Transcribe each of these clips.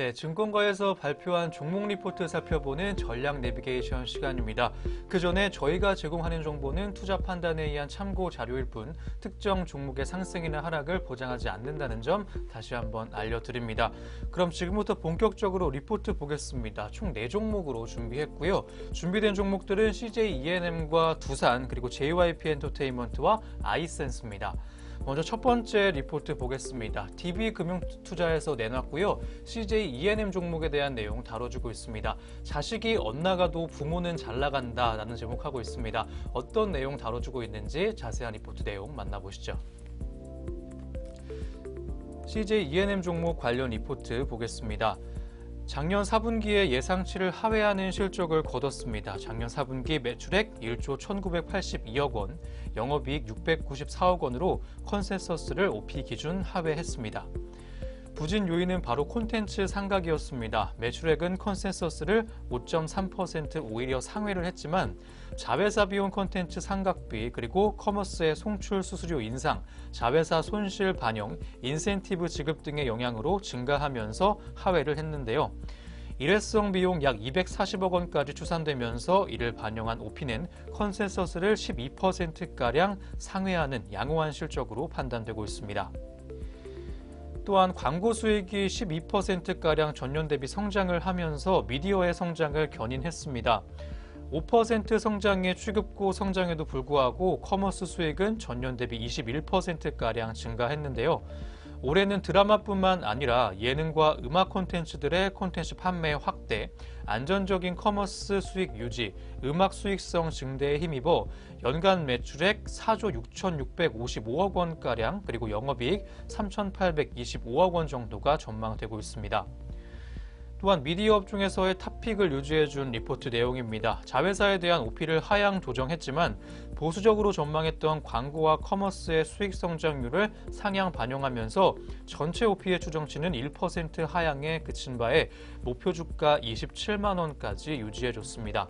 네, 증권가에서 발표한 종목 리포트 살펴보는 전략 내비게이션 시간입니다. 그 전에 저희가 제공하는 정보는 투자 판단에 의한 참고 자료일 뿐 특정 종목의 상승이나 하락을 보장하지 않는다는 점 다시 한번 알려드립니다. 그럼 지금부터 본격적으로 리포트 보겠습니다. 총 4종목으로 준비했고요. 준비된 종목들은 CJ E&M과 두산, 그리고 JYP 엔터테인먼트와 아이센스입니다. 먼저 첫 번째 리포트 보겠습니다. DB금융투자에서 내놨고요. CJ E&M 종목에 대한 내용 다뤄주고 있습니다. 자식이 엇나가도 부모는 잘 나간다 라는 제목하고 있습니다. 어떤 내용 다뤄주고 있는지 자세한 리포트 내용 만나보시죠. CJ E&M 종목 관련 리포트 보겠습니다. 작년 4분기에 예상치를 하회하는 실적을 거뒀습니다. 작년 4분기 매출액 1조 1982억 원, 영업이익 694억 원으로 컨센서스를 OP 기준 하회했습니다. 부진 요인은 바로 콘텐츠 상각이었습니다. 매출액은 컨센서스를 5.3% 오히려 상회를 했지만 자회사 비용 콘텐츠 상각비, 그리고 커머스의 송출 수수료 인상, 자회사 손실 반영, 인센티브 지급 등의 영향으로 증가하면서 하회를 했는데요. 일회성 비용 약 240억 원까지 추산되면서 이를 반영한 OP는 컨센서스를 12%가량 상회하는 양호한 실적으로 판단되고 있습니다. 또한 광고 수익이 12%가량 전년 대비 성장을 하면서 미디어의 성장을 견인했습니다. 5% 성장의 취급고 성장에도 불구하고 커머스 수익은 전년 대비 21%가량 증가했는데요. 올해는 드라마뿐만 아니라 예능과 음악 콘텐츠들의 콘텐츠 판매 확대, 안전적인 커머스 수익 유지, 음악 수익성 증대에 힘입어 연간 매출액 4조 6,655억 원가량, 그리고 영업이익 3,825억 원 정도가 전망되고 있습니다. 또한 미디어 업종에서의 탑픽을 유지해준 리포트 내용입니다. 자회사에 대한 OP를 하향 조정했지만 보수적으로 전망했던 광고와 커머스의 수익 성장률을 상향 반영하면서 전체 OP의 추정치는 1% 하향에 그친 바에 목표 주가 27만 원까지 유지해줬습니다.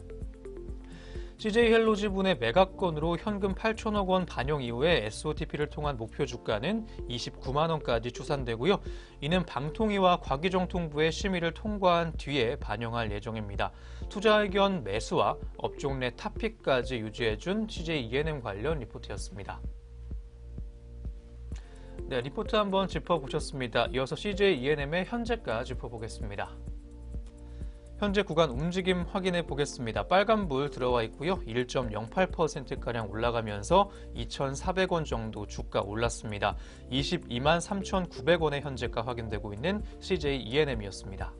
CJ헬로지분의 매각건으로 현금 8천억 원 반영 이후에 SOTP를 통한 목표 주가는 29만 원까지 추산되고요. 이는 방통위와 과기정통부의 심의를 통과한 뒤에 반영할 예정입니다. 투자 의견 매수와 업종 내 탑픽까지 유지해준 CJ E&M 관련 리포트였습니다. 네, 리포트 한번 짚어보셨습니다. 이어서 CJ E&M의 현재가 짚어보겠습니다. 현재 구간 움직임 확인해 보겠습니다. 빨간불 들어와 있고요. 1.08%가량 올라가면서 2,400원 정도 주가 올랐습니다. 22만 3,900원의 현재가 확인되고 있는 CJ E&M이었습니다.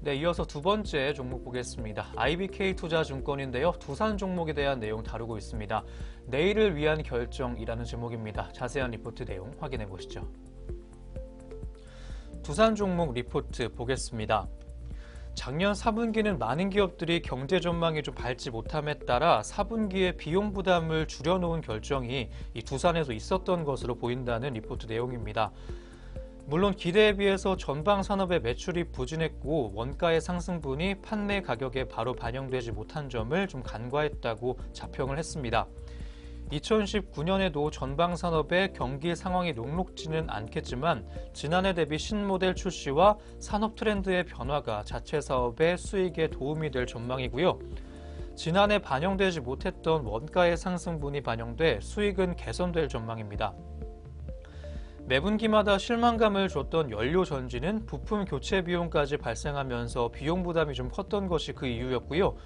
네, 이어서 두 번째 종목 보겠습니다. IBK투자증권인데요. 두산 종목에 대한 내용 다루고 있습니다. 내일을 위한 결정이라는 제목입니다. 자세한 리포트 내용 확인해 보시죠. 두산 종목 리포트 보겠습니다. 작년 4분기는 많은 기업들이 경제 전망이 좀 밝지 못함에 따라 4분기에 비용 부담을 줄여놓은 결정이 이 두산에서 있었던 것으로 보인다는 리포트 내용입니다. 물론 기대에 비해서 전방 산업의 매출이 부진했고 원가의 상승분이 판매 가격에 바로 반영되지 못한 점을 좀 간과했다고 자평을 했습니다. 2019년에도 전방 산업의 경기 상황이 녹록지는 않겠지만 지난해 대비 신모델 출시와 산업 트렌드의 변화가 자체 사업의 수익에 도움이 될 전망이고요. 지난해 반영되지 못했던 원가의 상승분이 반영돼 수익은 개선될 전망입니다. 매분기마다 실망감을 줬던 연료 전지는 부품 교체 비용까지 발생하면서 비용 부담이 좀 컸던 것이 그 이유였고요.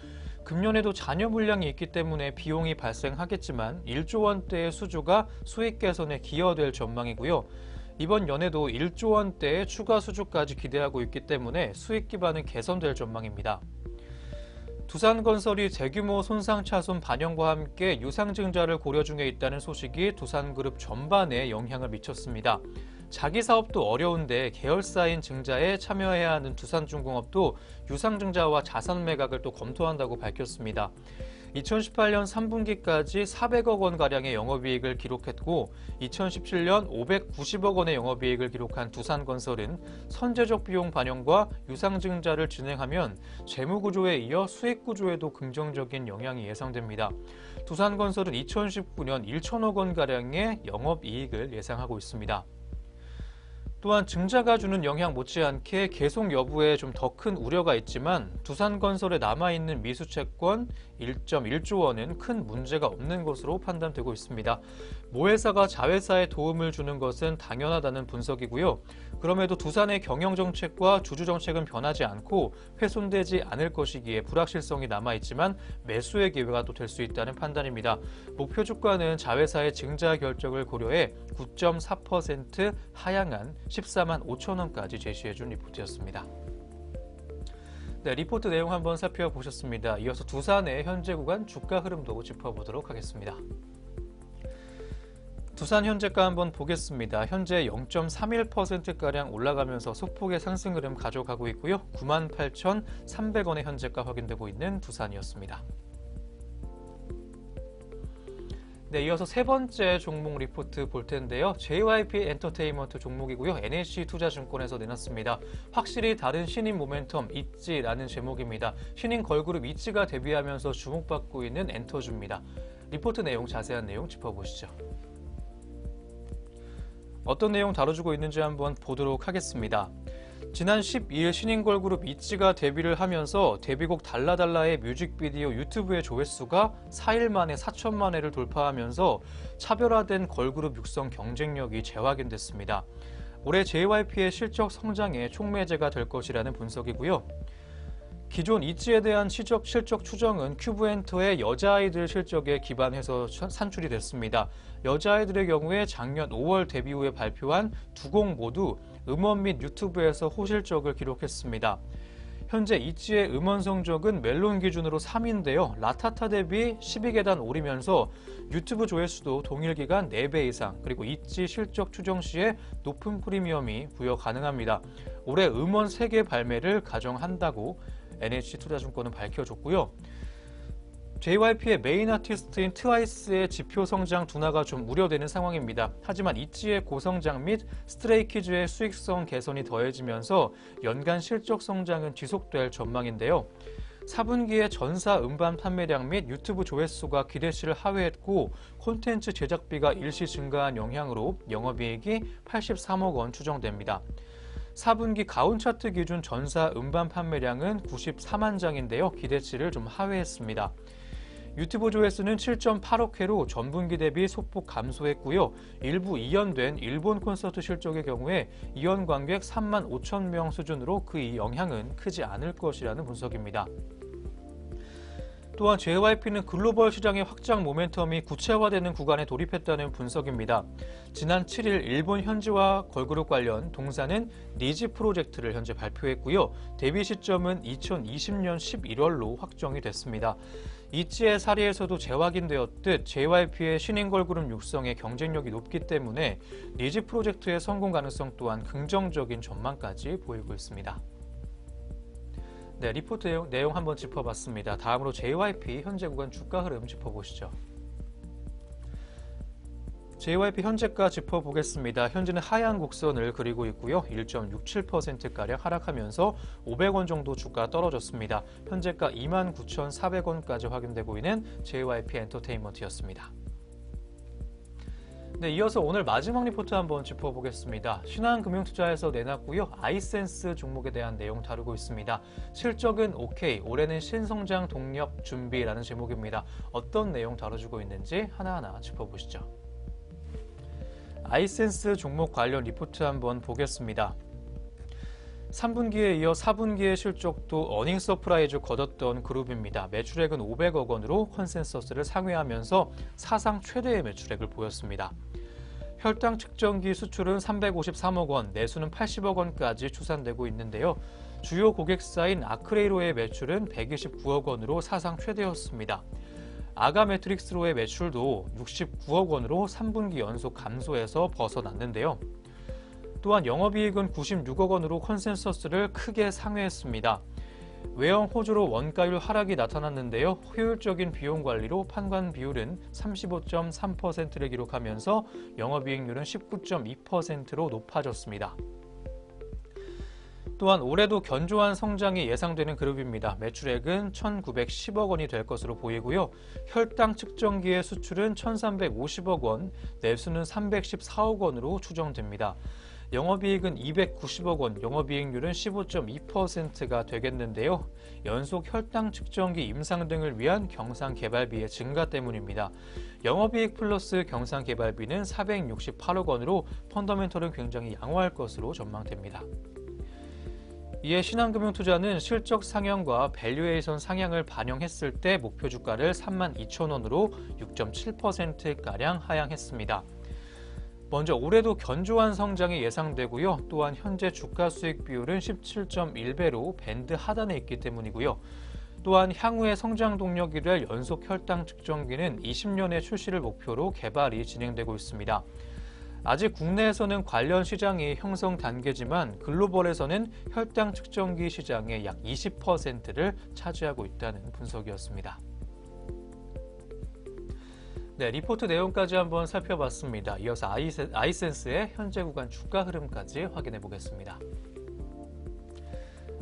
금년에도 잔여 물량이 있기 때문에 비용이 발생하겠지만 1조 원대의 수주가 수익 개선에 기여될 전망이고요. 이번 연에도 1조 원대의 추가 수주까지 기대하고 있기 때문에 수익 기반은 개선될 전망입니다. 두산건설이 대규모 손상 차손 반영과 함께 유상증자를 고려 중에 있다는 소식이 두산그룹 전반에 영향을 미쳤습니다. 자기 사업도 어려운데 계열사인 증자에 참여해야 하는 두산중공업도 유상증자와 자산 매각을 또 검토한다고 밝혔습니다. 2018년 3분기까지 400억 원가량의 영업이익을 기록했고 2017년 590억 원의 영업이익을 기록한 두산건설은 선제적 비용 반영과 유상증자를 진행하면 재무구조에 이어 수익구조에도 긍정적인 영향이 예상됩니다. 두산건설은 2019년 1천억 원가량의 영업이익을 예상하고 있습니다. 또한 증자가 주는 영향 못지않게 계속 여부에 좀 더 큰 우려가 있지만 두산건설에 남아있는 미수채권 1.1조 원은 큰 문제가 없는 것으로 판단되고 있습니다. 모회사가 자회사에 도움을 주는 것은 당연하다는 분석이고요. 그럼에도 두산의 경영정책과 주주정책은 변하지 않고 훼손되지 않을 것이기에 불확실성이 남아있지만 매수의 기회가 또 될 수 있다는 판단입니다. 목표 주가는 자회사의 증자 결정을 고려해 9.4% 하향한 14만 5천 원까지 제시해준 리포트였습니다. 네, 리포트 내용 한번 살펴보셨습니다. 이어서 두산의 현재 구간 주가 흐름도 짚어보도록 하겠습니다. 두산 현재가 한번 보겠습니다. 현재 0.31%가량 올라가면서 소폭의 상승 흐름 가져가고 있고요. 98,300원의 현재가 확인되고 있는 두산이었습니다. 네, 이어서 세 번째 종목 리포트 볼 텐데요. JYP 엔터테인먼트 종목이고요. NH투자증권에서 내놨습니다. 확실히 다른 신인 모멘텀 있지라는 제목입니다. 신인 걸그룹 있지가 데뷔하면서 주목받고 있는 엔터주입니다. 리포트 내용 자세한 내용 짚어보시죠. 어떤 내용 다뤄주고 있는지 한번 보도록 하겠습니다. 지난 12일 신인 걸그룹 있지가 데뷔를 하면서 데뷔곡 달라달라의 뮤직비디오 유튜브의 조회수가 4일 만에 4천만 회를 돌파하면서 차별화된 걸그룹 육성 경쟁력이 재확인됐습니다. 올해 JYP의 실적 성장에 촉매제가 될 것이라는 분석이고요. 기존 있지에 대한 실적 추정은 큐브엔터의 여자아이들 실적에 기반해서 산출이 됐습니다. 여자아이들의 경우에 작년 5월 데뷔 후에 발표한 두 곡 모두 음원 및 유튜브에서 호실적을 기록했습니다. 현재 있지의 음원 성적은 멜론 기준으로 3위인데요. 라타타 대비 12계단 오르면서 유튜브 조회수도 동일 기간 4배 이상, 그리고 있지 실적 추정 시에 높은 프리미엄이 부여 가능합니다. 올해 음원 3개 발매를 가정한다고 NH투자증권은 밝혀줬고요. JYP의 메인 아티스트인 트와이스의 지표 성장 둔화가 좀 우려되는 상황입니다. 하지만 있지의 고성장 및 스트레이키즈의 수익성 개선이 더해지면서 연간 실적 성장은 지속될 전망인데요. 4분기에 전사 음반 판매량 및 유튜브 조회수가 기대치를 하회했고 콘텐츠 제작비가 일시 증가한 영향으로 영업이익이 83억 원 추정됩니다. 4분기 가온 차트 기준 전사 음반 판매량은 94만 장인데요. 기대치를 좀 하회했습니다. 유튜브 조회수는 7.8억 회로 전분기 대비 소폭 감소했고요. 일부 이연된 일본 콘서트 실적의 경우에 이연 관객 3만 5천 명 수준으로 그 영향은 크지 않을 것이라는 분석입니다. 또한 JYP는 글로벌 시장의 확장 모멘텀이 구체화되는 구간에 돌입했다는 분석입니다. 지난 7일 일본 현지화 걸그룹 관련 동사는 니지 프로젝트를 현재 발표했고요. 데뷔 시점은 2020년 11월로 확정이 됐습니다. 있지의 사례에서도 재확인되었듯 JYP의 신인 걸그룹 육성의 경쟁력이 높기 때문에 니지 프로젝트의 성공 가능성 또한 긍정적인 전망까지 보이고 있습니다. 네, 리포트 내용 한번 짚어봤습니다. 다음으로 JYP 현재 구간 주가 흐름 짚어보시죠. JYP 현재가 짚어보겠습니다. 현재는 하향 곡선을 그리고 있고요. 1.67%가량 하락하면서 500원 정도 주가 떨어졌습니다. 현재가 29,400원까지 확인되고 있는 JYP 엔터테인먼트였습니다. 네, 이어서 오늘 마지막 리포트 한번 짚어보겠습니다. 신한금융투자에서 내놨고요. 아이센스 종목에 대한 내용 다루고 있습니다. 실적은 오케이, 올해는 신성장 동력 준비라는 제목입니다. 어떤 내용 다뤄주고 있는지 하나하나 짚어보시죠. 아이센스 종목 관련 리포트 한번 보겠습니다. 3분기에 이어 4분기의 실적도 어닝 서프라이즈 거뒀던 그룹입니다. 매출액은 500억 원으로 컨센서스를 상회하면서 사상 최대의 매출액을 보였습니다. 혈당 측정기 수출은 353억 원, 내수는 80억 원까지 추산되고 있는데요. 주요 고객사인 아크레이로의 매출은 129억 원으로 사상 최대였습니다. 아가 매트릭스로의 매출도 69억 원으로 3분기 연속 감소해서 벗어났는데요. 또한 영업이익은 96억 원으로 컨센서스를 크게 상회했습니다. 외형 호조로 원가율 하락이 나타났는데요. 효율적인 비용 관리로 판관 비율은 35.3%를 기록하면서 영업이익률은 19.2%로 높아졌습니다. 또한 올해도 견조한 성장이 예상되는 그룹입니다. 매출액은 1,910억 원이 될 것으로 보이고요. 혈당 측정기의 수출은 1,350억 원, 내수는 314억 원으로 추정됩니다. 영업이익은 290억 원, 영업이익률은 15.2%가 되겠는데요. 연속 혈당 측정기 임상 등을 위한 경상 개발비의 증가 때문입니다. 영업이익 플러스 경상 개발비는 468억 원으로 펀더멘털은 굉장히 양호할 것으로 전망됩니다. 이에 신한금융투자는 실적 상향과 밸류에이션 상향을 반영했을 때 목표 주가를 32,000원으로 6.7%가량 하향했습니다. 먼저 올해도 견조한 성장이 예상되고요. 또한 현재 주가 수익 비율은 17.1배로 밴드 하단에 있기 때문이고요. 또한 향후의 성장 동력이 될 연속 혈당 측정기는 20년에 출시를 목표로 개발이 진행되고 있습니다. 아직 국내에서는 관련 시장이 형성 단계지만 글로벌에서는 혈당 측정기 시장의 약 20%를 차지하고 있다는 분석이었습니다. 네, 리포트 내용까지 한번 살펴봤습니다. 이어서 아이센스의 현재 구간 주가 흐름까지 확인해 보겠습니다.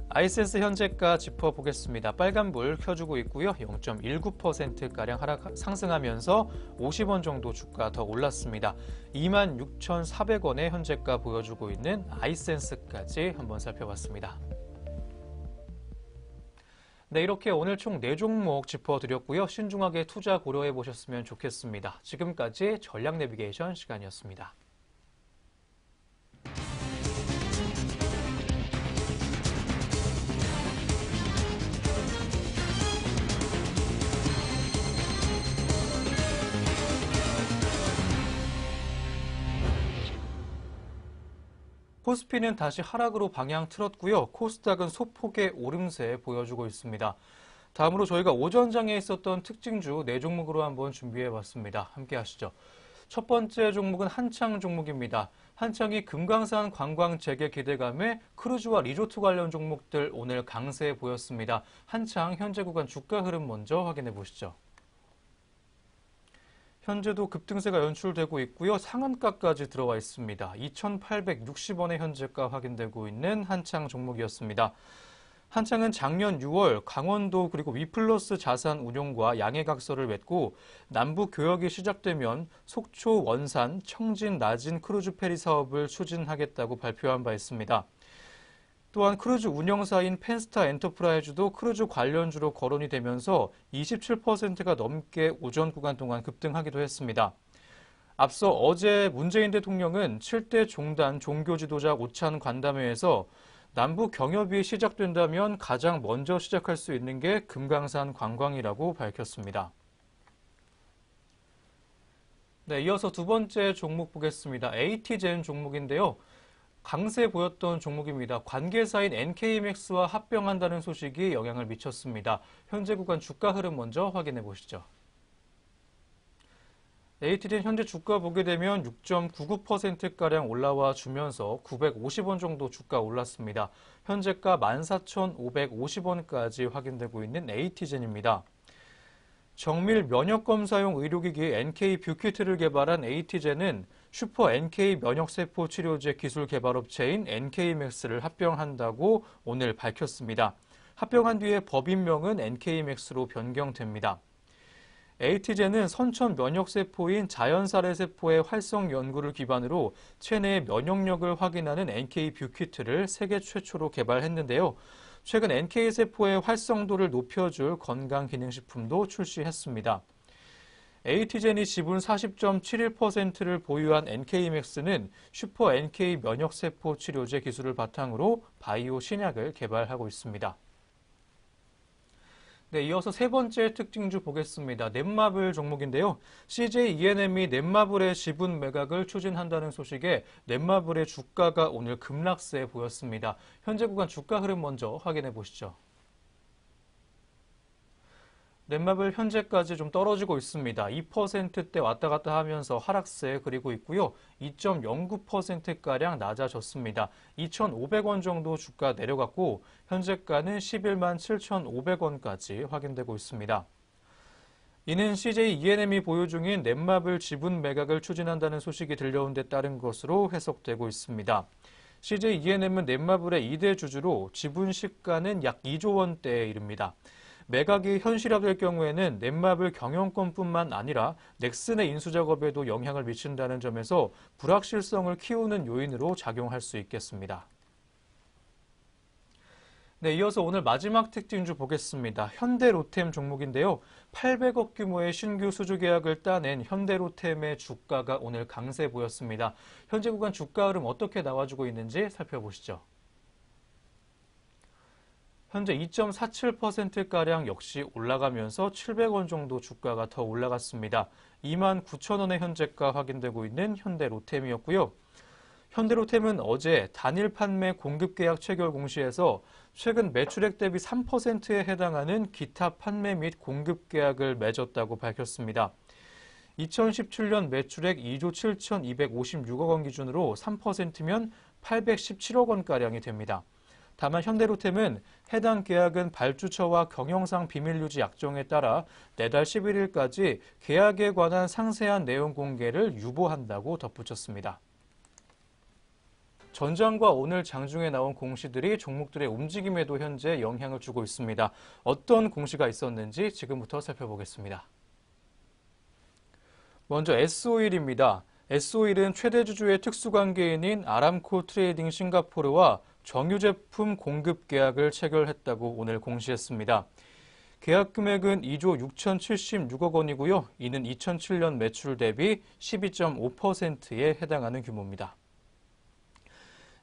아이센스 현재가 짚어보겠습니다. 빨간불 켜주고 있고요. 0.19%가량 상승하면서 50원 정도 주가 더 올랐습니다. 26,400원의 현재가 보여주고 있는 아이센스까지 한번 살펴봤습니다. 네, 이렇게 오늘 총 4종목 짚어드렸고요. 신중하게 투자 고려해 보셨으면 좋겠습니다. 지금까지 전략 내비게이션 시간이었습니다. 코스피는 다시 하락으로 방향 틀었고요. 코스닥은 소폭의 오름세 보여주고 있습니다. 다음으로 저희가 오전장에 있었던 특징주 4종목으로 한번 준비해봤습니다. 함께 하시죠. 첫 번째 종목은 한창 종목입니다. 한창이 금강산 관광 재개 기대감에 크루즈와 리조트 관련 종목들 오늘 강세 보였습니다. 한창 현재 구간 주가 흐름 먼저 확인해 보시죠. 현재도 급등세가 연출되고 있고요. 상한가까지 들어와 있습니다. 2,860원의 현재가 확인되고 있는 한창 종목이었습니다. 한창은 작년 6월 강원도 그리고 위플러스 자산운용과 양해각서를 맺고 남북 교역이 시작되면 속초, 원산, 청진, 나진 크루즈 페리 사업을 추진하겠다고 발표한 바 있습니다. 또한 크루즈 운영사인 펜스타 엔터프라이즈도 크루즈 관련주로 거론이 되면서 27%가 넘게 오전 구간 동안 급등하기도 했습니다. 앞서 어제 문재인 대통령은 7대 종단 종교지도자 오찬 관담회에서 남북 경협이 시작된다면 가장 먼저 시작할 수 있는 게 금강산 관광이라고 밝혔습니다. 네, 이어서 두 번째 종목 보겠습니다. AT젠 종목인데요. 강세 보였던 종목입니다. 관계사인 NK맥스와 합병한다는 소식이 영향을 미쳤습니다. 현재 구간 주가 흐름 먼저 확인해 보시죠. AT젠 현재 주가 보게 되면 6.99%가량 올라와 주면서 950원 정도 주가 올랐습니다. 현재가 14,550원까지 확인되고 있는 AT젠입니다. 정밀 면역검사용 의료기기 NK뷰키트를 개발한 AT젠은 슈퍼 NK 면역세포 치료제 기술 개발업체인 NK맥스를 합병한다고 오늘 밝혔습니다. 합병한 뒤에 법인명은 NK맥스로 변경됩니다. AT젠은 선천 면역세포인 자연살해세포의 활성 연구를 기반으로 체내의 면역력을 확인하는 NK뷰키트를 세계 최초로 개발했는데요. 최근 NK세포의 활성도를 높여줄 건강기능식품도 출시했습니다. AT젠이 지분 40.71%를 보유한 NK맥스는 슈퍼 NK 면역세포 치료제 기술을 바탕으로 바이오 신약을 개발하고 있습니다. 네, 이어서 세 번째 특징주 보겠습니다. 넷마블 종목인데요. CJ ENM이 넷마블의 지분 매각을 추진한다는 소식에 넷마블의 주가가 오늘 급락세 보였습니다. 현재 구간 주가 흐름 먼저 확인해 보시죠. 넷마블 현재까지 좀 떨어지고 있습니다. 2%대 왔다 갔다 하면서 하락세 그리고 있고요. 2.09%가량 낮아졌습니다. 2,500원 정도 주가 내려갔고 현재가는 11만 7,500원까지 확인되고 있습니다. 이는 CJ ENM이 보유 중인 넷마블 지분 매각을 추진한다는 소식이 들려온 데 따른 것으로 해석되고 있습니다. CJ ENM은 넷마블의 2대 주주로 지분 시가는 약 2조 원대에 이릅니다. 매각이 현실화될 경우에는 넷마블 경영권뿐만 아니라 넥슨의 인수 작업에도 영향을 미친다는 점에서 불확실성을 키우는 요인으로 작용할 수 있겠습니다. 네, 이어서 오늘 마지막 특징주 보겠습니다. 현대로템 종목인데요. 800억 규모의 신규 수주 계약을 따낸 현대로템의 주가가 오늘 강세 보였습니다. 현재 구간 주가 흐름 어떻게 나와주고 있는지 살펴보시죠. 현재 2.47%가량 역시 올라가면서 700원 정도 주가가 더 올라갔습니다. 29,000원의 현재가 확인되고 있는 현대로템이었고요. 현대로템은 어제 단일 판매 공급 계약 체결 공시에서 최근 매출액 대비 3%에 해당하는 기타 판매 및 공급 계약을 맺었다고 밝혔습니다. 2017년 매출액 2조 7,256억 원 기준으로 3%면 817억 원가량이 됩니다. 다만 현대로템은 해당 계약은 발주처와 경영상 비밀유지 약정에 따라 내달 11일까지 계약에 관한 상세한 내용 공개를 유보한다고 덧붙였습니다. 전장과 오늘 장중에 나온 공시들이 종목들의 움직임에도 현재 영향을 주고 있습니다. 어떤 공시가 있었는지 지금부터 살펴보겠습니다. 먼저 S-오일입니다. S-오일은 최대 주주의 특수관계인인 아람코 트레이딩 싱가포르와 정유 제품 공급 계약을 체결했다고 오늘 공시했습니다. 계약 금액은 2조 6,076억 원이고요. 이는 2007년 매출 대비 12.5%에 해당하는 규모입니다.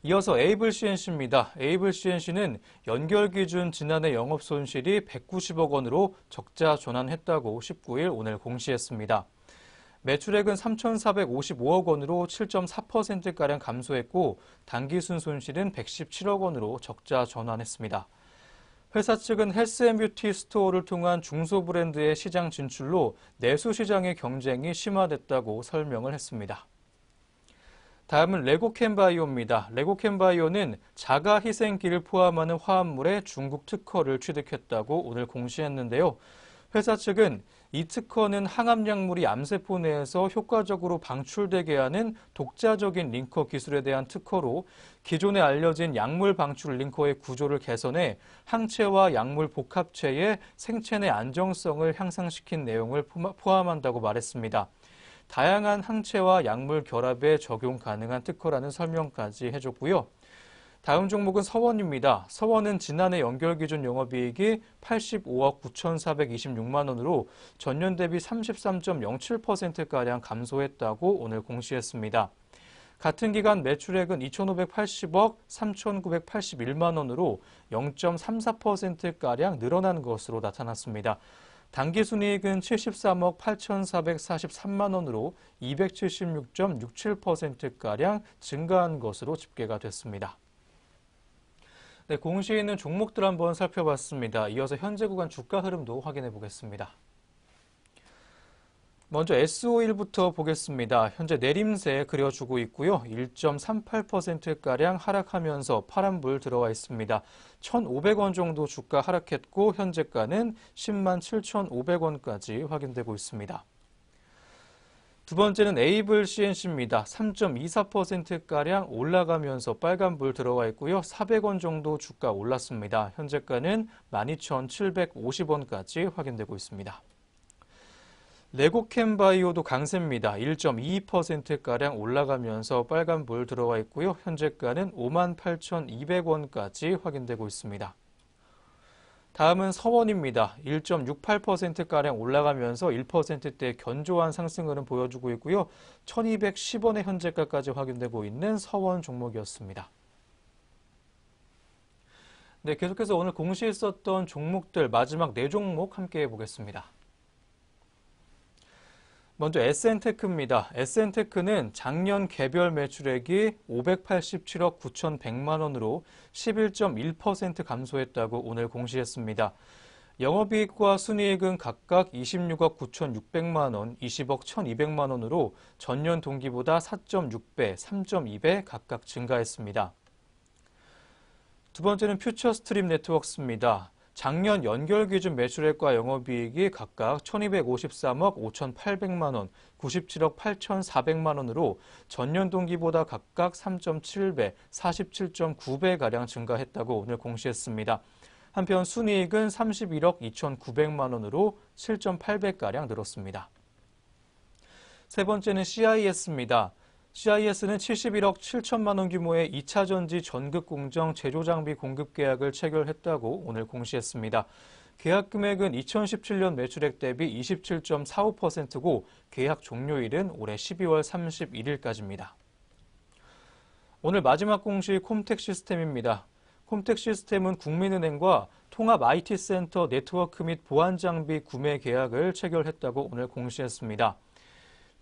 이어서 에이블 CNC입니다. 에이블 CNC는 연결 기준 지난해 영업 손실이 190억 원으로 적자 전환했다고 19일 오늘 공시했습니다. 매출액은 3,455억 원으로 7.4%가량 감소했고 당기순 손실은 117억 원으로 적자 전환했습니다. 회사 측은 헬스앤뷰티 스토어를 통한 중소브랜드의 시장 진출로 내수 시장의 경쟁이 심화됐다고 설명을 했습니다. 다음은 레고캠바이오입니다. 레고캠바이오는 자가희생기를 포함하는 화합물의 중국 특허를 취득했다고 오늘 공시했는데요. 회사 측은 이 특허는 항암약물이 암세포 내에서 효과적으로 방출되게 하는 독자적인 링커 기술에 대한 특허로 기존에 알려진 약물 방출 링커의 구조를 개선해 항체와 약물 복합체의 생체 내 안정성을 향상시킨 내용을 포함한다고 말했습니다. 다양한 항체와 약물 결합에 적용 가능한 특허라는 설명까지 해줬고요. 다음 종목은 서원입니다. 서원은 지난해 연결 기준 영업이익이 85억 9,426만 원으로 전년 대비 33.07%가량 감소했다고 오늘 공시했습니다. 같은 기간 매출액은 2,580억 3,981만 원으로 0.34%가량 늘어난 것으로 나타났습니다. 당기순이익은 73억 8,443만 원으로 276.67%가량 증가한 것으로 집계가 됐습니다. 네, 공시에 있는 종목들 한번 살펴봤습니다. 이어서 현재 구간 주가 흐름도 확인해 보겠습니다. 먼저 S-오일부터 보겠습니다. 현재 내림세 그려주고 있고요. 1.38%가량 하락하면서 파란불 들어와 있습니다. 1,500원 정도 주가 하락했고 현재가는 10만 7,500원까지 확인되고 있습니다. 두 번째는 에이블 CNC입니다. 3.24%가량 올라가면서 빨간불 들어와 있고요. 400원 정도 주가 올랐습니다. 현재가는 12,750원까지 확인되고 있습니다. 레고캠바이오도 강세입니다. 1.22%가량 올라가면서 빨간불 들어와 있고요. 현재가는 58,200원까지 확인되고 있습니다. 다음은 서원입니다. 1.68%가량 올라가면서 1%대 견조한 상승 흐름 보여주고 있고요. 1,210원의 현재가까지 확인되고 있는 서원 종목이었습니다. 네, 계속해서 오늘 공시에 있었던 종목들 마지막 4종목 함께 해보겠습니다. 먼저 SN테크입니다. SN테크는 작년 개별 매출액이 587억 9,100만 원으로 11.1% 감소했다고 오늘 공시했습니다. 영업이익과 순이익은 각각 26억 9,600만 원, 20억 1,200만 원으로 전년 동기보다 4.6배, 3.2배 각각 증가했습니다. 두 번째는 퓨처스트림 네트워크스입니다. 작년 연결 기준 매출액과 영업이익이 각각 1,253억 5,800만 원, 97억 8,400만 원으로 전년 동기보다 각각 3.7배, 47.9배가량 증가했다고 오늘 공시했습니다. 한편 순이익은 31억 2,900만 원으로 7.8배가량 늘었습니다. 세 번째는 CIS입니다. CIS는 71억 7천만 원 규모의 2차 전지 전극 공정 제조 장비 공급 계약을 체결했다고 오늘 공시했습니다. 계약 금액은 2017년 매출액 대비 27.45%고 계약 종료일은 올해 12월 31일까지입니다. 오늘 마지막 공시 콤텍 시스템입니다. 콤텍 시스템은 국민은행과 통합 IT센터 네트워크 및 보안 장비 구매 계약을 체결했다고 오늘 공시했습니다.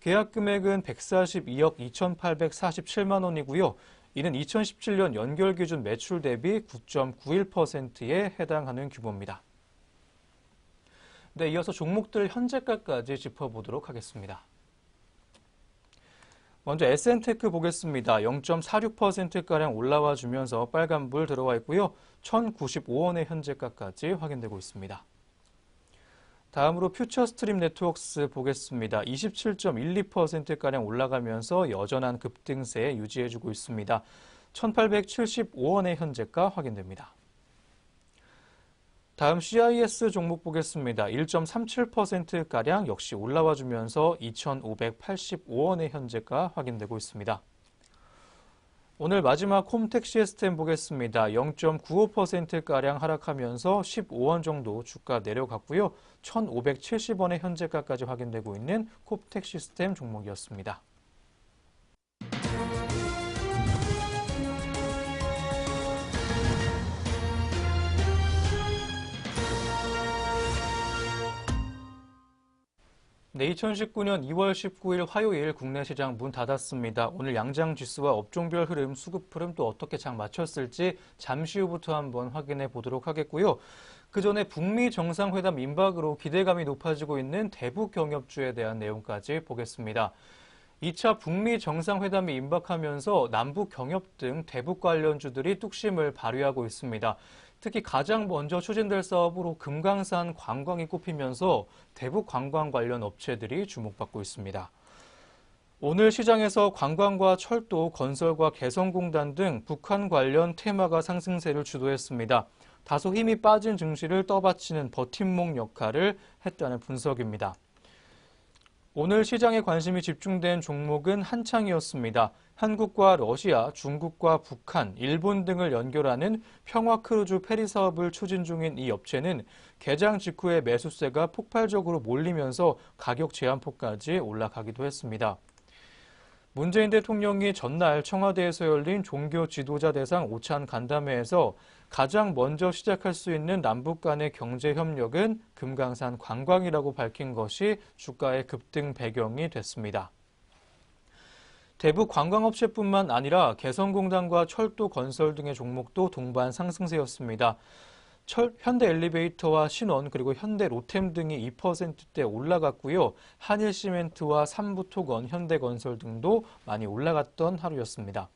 계약 금액은 142억 2,847만 원이고요. 이는 2017년 연결 기준 매출 대비 9.91%에 해당하는 규모입니다. 네, 이어서 종목들 현재가까지 짚어보도록 하겠습니다. 먼저 SN테크 보겠습니다. 0.46%가량 올라와 주면서 빨간불 들어와 있고요. 1,095원의 현재가까지 확인되고 있습니다. 다음으로 퓨처스트림 네트워크스 보겠습니다. 27.12%가량 올라가면서 여전한 급등세 유지해주고 있습니다. 1,875원의 현재가 확인됩니다. 다음 CIS 종목 보겠습니다. 1.37%가량 역시 올라와 주면서 2,585원의 현재가 확인되고 있습니다. 오늘 마지막 콤텍 시스템 보겠습니다. 0.95%가량 하락하면서 15원 정도 주가 내려갔고요. 1,570원의 현재가까지 확인되고 있는 콤텍 시스템 종목이었습니다. 네, 2019년 2월 19일 화요일 국내 시장 문 닫았습니다. 오늘 양장 지수와 업종별 흐름, 수급 흐름 또 어떻게 장 맞췄을지 잠시 후부터 한번 확인해 보도록 하겠고요. 그 전에 북미 정상회담 임박으로 기대감이 높아지고 있는 대북 경협주에 대한 내용까지 보겠습니다. 2차 북미 정상회담이 임박하면서 남북 경협 등 대북 관련주들이 뚝심을 발휘하고 있습니다. 특히 가장 먼저 추진될 사업으로 금강산 관광이 꼽히면서 대북 관광 관련 업체들이 주목받고 있습니다. 오늘 시장에서 관광과 철도, 건설과 개성공단 등 북한 관련 테마가 상승세를 주도했습니다. 다소 힘이 빠진 증시를 떠받치는 버팀목 역할을 했다는 분석입니다. 오늘 시장에 관심이 집중된 종목은 한창이었습니다. 한국과 러시아, 중국과 북한, 일본 등을 연결하는 평화크루즈 페리 사업을 추진 중인 이 업체는 개장 직후에 매수세가 폭발적으로 몰리면서 가격 제한폭까지 올라가기도 했습니다. 문재인 대통령이 전날 청와대에서 열린 종교 지도자 대상 오찬 간담회에서 가장 먼저 시작할 수 있는 남북 간의 경제 협력은 금강산 관광이라고 밝힌 것이 주가의 급등 배경이 됐습니다. 대북 관광업체뿐만 아니라 개성공단과 철도 건설 등의 종목도 동반 상승세였습니다. 현대 엘리베이터와 신원 그리고 현대 로템 등이 2%대 올라갔고요. 한일시멘트와 삼부토건, 현대건설 등도 많이 올라갔던 하루였습니다.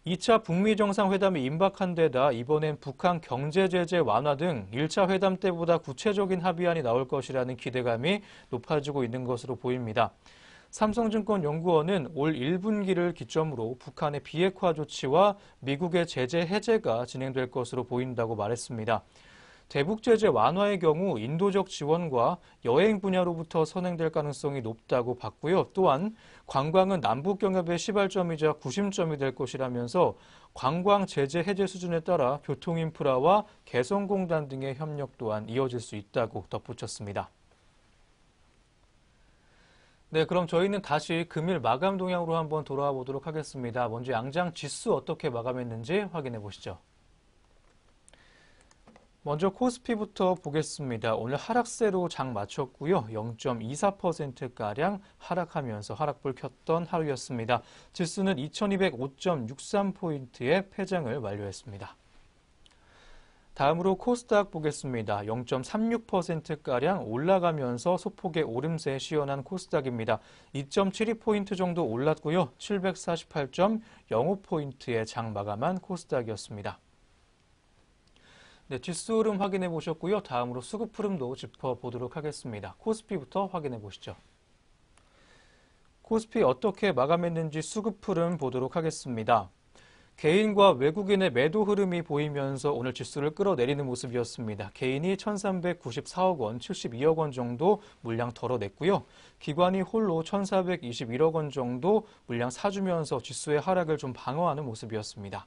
2차 북미 정상회담이 임박한 데다 이번엔 북한 경제제재 완화 등 1차 회담 때보다 구체적인 합의안이 나올 것이라는 기대감이 높아지고 있는 것으로 보입니다. 삼성증권 연구원은 올 1분기를 기점으로 북한의 비핵화 조치와 미국의 제재 해제가 진행될 것으로 보인다고 말했습니다. 대북 제재 완화의 경우 인도적 지원과 여행 분야로부터 선행될 가능성이 높다고 봤고요. 또한 관광은 남북 경협의 시발점이자 구심점이 될 것이라면서 관광 제재 해제 수준에 따라 교통 인프라와 개성공단 등의 협력 또한 이어질 수 있다고 덧붙였습니다. 네, 그럼 저희는 다시 금일 마감 동향으로 한번 돌아와 보도록 하겠습니다. 먼저 양장 지수 어떻게 마감했는지 확인해 보시죠. 먼저 코스피부터 보겠습니다. 오늘 하락세로 장 마쳤고요. 0.24%가량 하락하면서 하락불 켰던 하루였습니다. 지수는 2205.63포인트의 패장을 완료했습니다. 다음으로 코스닥 보겠습니다. 0.36%가량 올라가면서 소폭의 오름세에 시연한 코스닥입니다. 2.72포인트 정도 올랐고요. 748.05포인트의 장 마감한 코스닥이었습니다. 네, 지수 흐름 확인해 보셨고요. 다음으로 수급 흐름도 짚어보도록 하겠습니다. 코스피부터 확인해 보시죠. 코스피 어떻게 마감했는지 수급 흐름 보도록 하겠습니다. 개인과 외국인의 매도 흐름이 보이면서 오늘 지수를 끌어내리는 모습이었습니다. 개인이 1,394억 원, 72억 원 정도 물량 덜어냈고요. 기관이 홀로 1,421억 원 정도 물량 사주면서 지수의 하락을 좀 방어하는 모습이었습니다.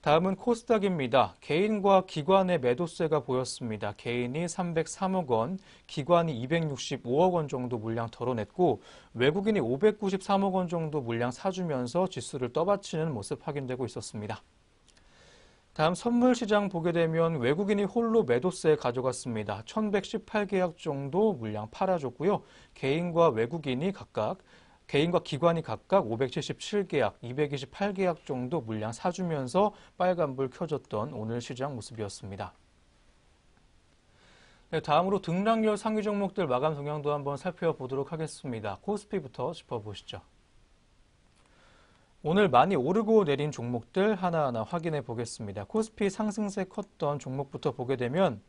다음은 코스닥입니다. 개인과 기관의 매도세가 보였습니다. 개인이 303억 원, 기관이 265억 원 정도 물량 덜어냈고 외국인이 593억 원 정도 물량 사주면서 지수를 떠받치는 모습 확인되고 있었습니다. 다음 선물 시장 보게 되면 외국인이 홀로 매도세 가져갔습니다. 1118계약 정도 물량 팔아줬고요. 개인과 기관이 각각 577계약, 228계약 정도 물량 사주면서 빨간불 켜줬던 오늘 시장 모습이었습니다. 네, 다음으로 등락률 상위 종목들 마감 동향도 한번 살펴보도록 하겠습니다. 코스피부터 짚어보시죠. 오늘 많이 오르고 내린 종목들 하나하나 확인해 보겠습니다. 코스피 상승세 컸던 종목부터 보게 되면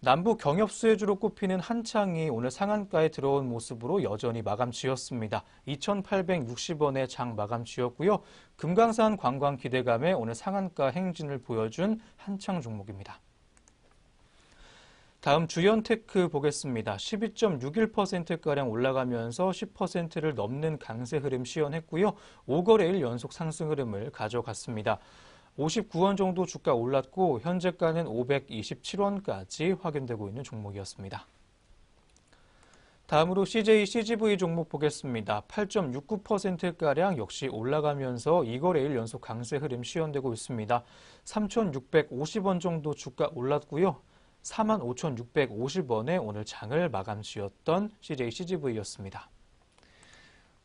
남부 경협수혜주로 꼽히는 한창이 오늘 상한가에 들어온 모습으로 여전히 마감 지었습니다. 2,860원에 장 마감 지었고요. 금강산 관광 기대감에 오늘 상한가 행진을 보여준 한창 종목입니다. 다음 주연테크 보겠습니다. 12.61%가량 올라가면서 10%를 넘는 강세 흐름 시현했고요. 5거래일 연속 상승 흐름을 가져갔습니다. 59원 정도 주가 올랐고 현재가는 527원까지 확인되고 있는 종목이었습니다. 다음으로 CJ CGV 종목 보겠습니다. 8.69%가량 역시 올라가면서 2거래일 연속 강세 흐름 시현되고 있습니다. 3,650원 정도 주가 올랐고요. 45,650원에 오늘 장을 마감 지었던 CJ CGV였습니다.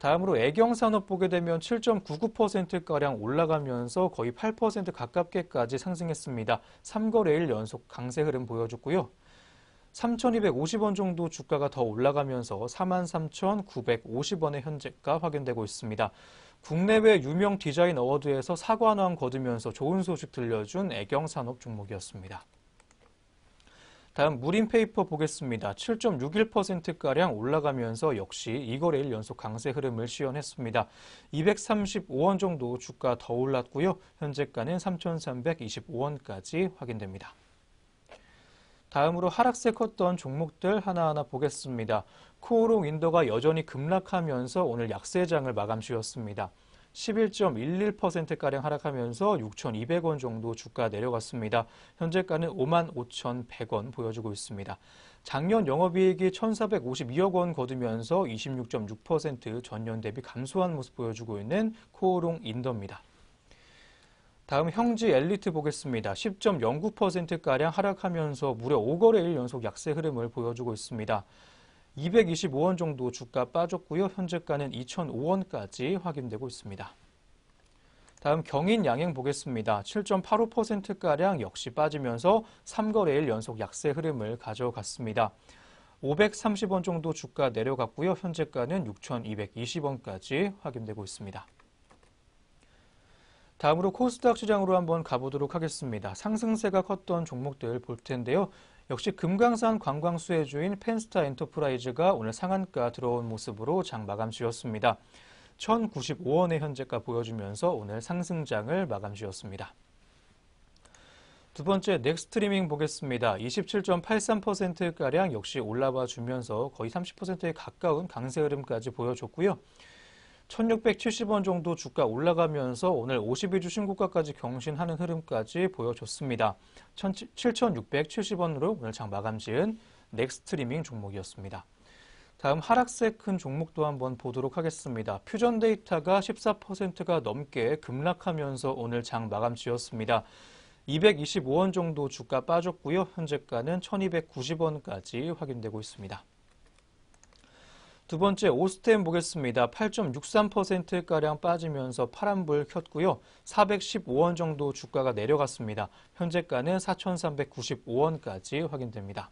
다음으로 애경산업 보게 되면 7.99%가량 올라가면서 거의 8% 가깝게까지 상승했습니다. 3거래일 연속 강세 흐름 보여줬고요. 3,250원 정도 주가가 더 올라가면서 43,950원의 현재가 확인되고 있습니다. 국내외 유명 디자인 어워드에서 사관왕 거두면서 좋은 소식 들려준 애경산업 종목이었습니다. 다음 무림페이퍼 보겠습니다. 7.61%가량 올라가면서 역시 2거래일 연속 강세 흐름을 시현했습니다. 235원 정도 주가 더 올랐고요. 현재가는 3,325원까지 확인됩니다. 다음으로 하락세 컸던 종목들 하나하나 보겠습니다. 코오롱 인더가 여전히 급락하면서 오늘 약세장을 마감 지었습니다. 11.11%가량 하락하면서 6,200원 정도 주가 내려갔습니다. 현재가는 55,100원 보여주고 있습니다. 작년 영업이익이 1,452억 원 거두면서 26.6% 전년 대비 감소한 모습 보여주고 있는 코오롱 인더입니다. 다음 형지 엘리트 보겠습니다. 10.09%가량 하락하면서 무려 5거래일 연속 약세 흐름을 보여주고 있습니다. 225원 정도 주가 빠졌고요. 현재가는 2,005원까지 확인되고 있습니다. 다음 경인양행 보겠습니다. 7.85%가량 역시 빠지면서 3거래일 연속 약세 흐름을 가져갔습니다. 530원 정도 주가 내려갔고요. 현재가는 6,220원까지 확인되고 있습니다. 다음으로 코스닥 시장으로 한번 가보도록 하겠습니다. 상승세가 컸던 종목들 볼 텐데요. 역시 금강산 관광 수혜주인 펜스타 엔터프라이즈가 오늘 상한가 들어온 모습으로 장 마감 지었습니다. 1,095원의 현재가 보여주면서 오늘 상승장을 마감 지었습니다. 두 번째 넥스트리밍 보겠습니다. 27.83%가량 역시 올라와 주면서 거의 30%에 가까운 강세 흐름까지 보여줬고요. 1,670원 정도 주가 올라가면서 오늘 52주 신고가까지 경신하는 흐름까지 보여줬습니다. 7,670원으로 오늘 장 마감 지은 넥스트리밍 종목이었습니다. 다음 하락세 큰 종목도 한번 보도록 하겠습니다. 퓨전데이터가 14%가 넘게 급락하면서 오늘 장 마감 지었습니다. 225원 정도 주가 빠졌고요. 현재가는 1,290원까지 확인되고 있습니다. 두 번째 오스템 보겠습니다. 8.63%가량 빠지면서 파란불 켰고요. 415원 정도 주가가 내려갔습니다. 현재가는 4,395원까지 확인됩니다.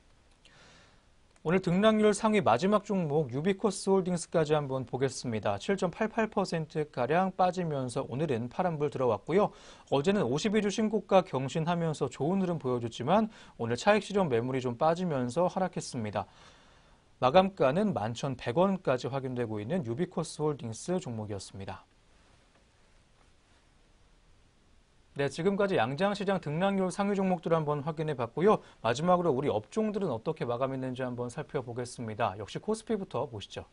오늘 등락률 상위 마지막 종목 유비코스 홀딩스까지 한번 보겠습니다. 7.88%가량 빠지면서 오늘은 파란불 들어왔고요. 어제는 52주 신고가 경신하면서 좋은 흐름 보여줬지만 오늘 차익 실현 매물이 좀 빠지면서 하락했습니다. 마감가는 11,100원까지 확인되고 있는 유비코스 홀딩스 종목이었습니다. 네, 지금까지 양장시장 등락률 상위 종목들 한번 확인해 봤고요. 마지막으로 우리 업종들은 어떻게 마감했는지 한번 살펴보겠습니다. 역시 코스피부터 보시죠.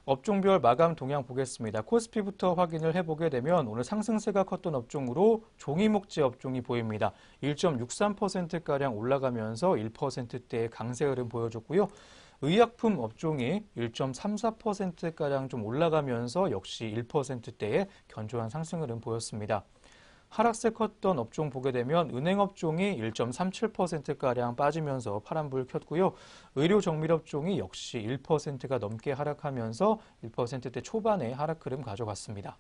업종별 마감 동향 보겠습니다. 코스피부터 확인을 해보게 되면 오늘 상승세가 컸던 업종으로 종이목재 업종이 보입니다. 1.63%가량 올라가면서 1%대의 강세 흐름 보여줬고요. 의약품 업종이 1.34%가량 좀 올라가면서 역시 1%대의 견조한 상승 흐름 보였습니다. 하락세 컸던 업종 보게 되면 은행 업종이 1.37%가량 빠지면서 파란불 켰고요. 의료 정밀 업종이 역시 1%가 넘게 하락하면서 1%대 초반의 하락 흐름 가져갔습니다.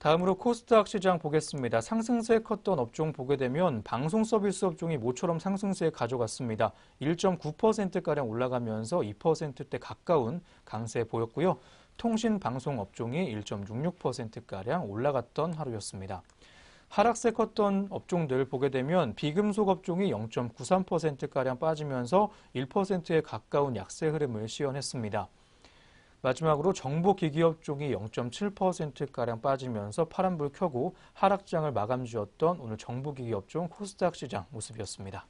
다음으로 코스닥 시장 보겠습니다. 상승세 컸던 업종 보게 되면 방송 서비스 업종이 모처럼 상승세 가져갔습니다. 1.9%가량 올라가면서 2%대 가까운 강세 보였고요. 통신 방송 업종이 1.66%가량 올라갔던 하루였습니다. 하락세 컸던 업종들 보게 되면 비금속 업종이 0.93%가량 빠지면서 1%에 가까운 약세 흐름을 시현했습니다. 마지막으로 정보기기 업종이 0.7%가량 빠지면서 파란불 켜고 하락장을 마감 지었던 오늘 정보기기 업종 코스닥 시장 모습이었습니다.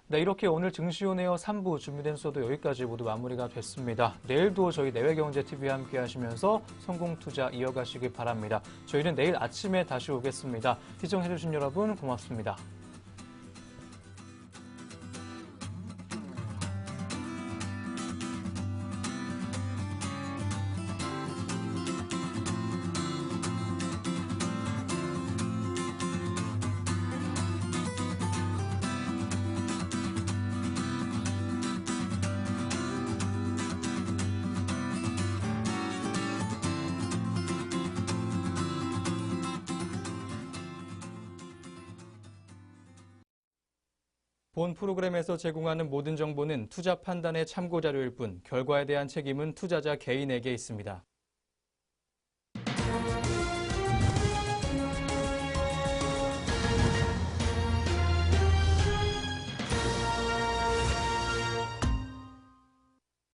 네, 이렇게 오늘 증시온에어 3부 준비된 수업도 여기까지 모두 마무리가 됐습니다. 내일도 저희 내외경제TV와 함께 하시면서 성공투자 이어가시기 바랍니다. 저희는 내일 아침에 다시 오겠습니다. 시청해주신 여러분 고맙습니다. 본 프로그램에서 제공하는 모든 정보는 투자 판단의 참고 자료일 뿐 결과에 대한 책임은 투자자 개인에게 있습니다.